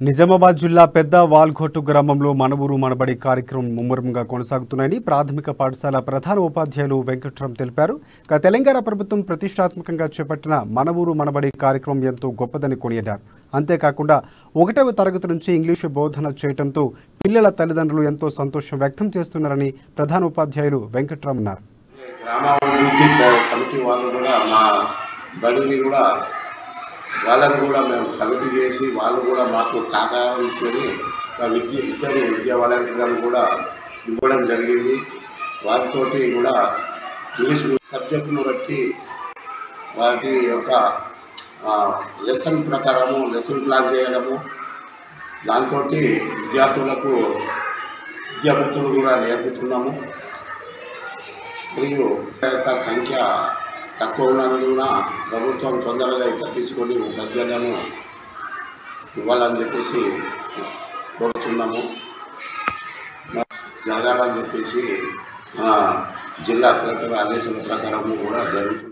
నిజామాబాద్ జిల్లా పెద్ద వాల్ఘోటు గ్రామంలో మనవూరు మనబడి కార్యక్రమం ముమ్మరంగా కొనసాగుతున్నాయని ప్రాథమిక పాఠశాల ప్రధాన ఉపాధ్యాయులు వెంకట్రామ్ తెలిపారు. తెలంగాణ ప్రభుత్వం ప్రతిష్టాత్మకంగా చేపట్టిన మనవూరు మనబడి కార్యక్రమం ఎంతో గొప్పదని కొనియాడారు. అంతేకాకుండా 1వ తరగతి నుంచి ఇంగ్లీషు బోధన చేయడంతో పిల్లల తల్లిదండ్రులు ఎంతో సంతోషం వ్యక్తం చేస్తున్నారని ప్రధాన ఉపాధ్యాయులు వెంకట్రామ్ అన్నారు. వాళ్ళని కూడా మేము కమిటీ చేసి వాళ్ళు కూడా మాకు సహకారం ఇచ్చుకొని ఇద్దరు విద్యా వాలంటీర్లను కూడా ఇవ్వడం జరిగింది. వారితోటి కూడా ఇంగ్లీష్ సబ్జెక్టును బట్టి వాటి యొక్క లెసన్ ప్రకారము లెసన్ ప్లాన్ చేయడము, దాంతో విద్యార్థులకు విద్యాబుద్ధులు కూడా నేర్పుతున్నాము. మరియు సంఖ్య తక్కువ ఉన్నందున ప్రభుత్వం తొందరగా తప్పించుకొని తగ్గలను ఇవ్వాలని చెప్పేసి కోరుతున్నాము. జరగాలని చెప్పేసి జిల్లా కలెక్టర్ ఆదేశాల ప్రకారం కూడా జరుగుతుంది.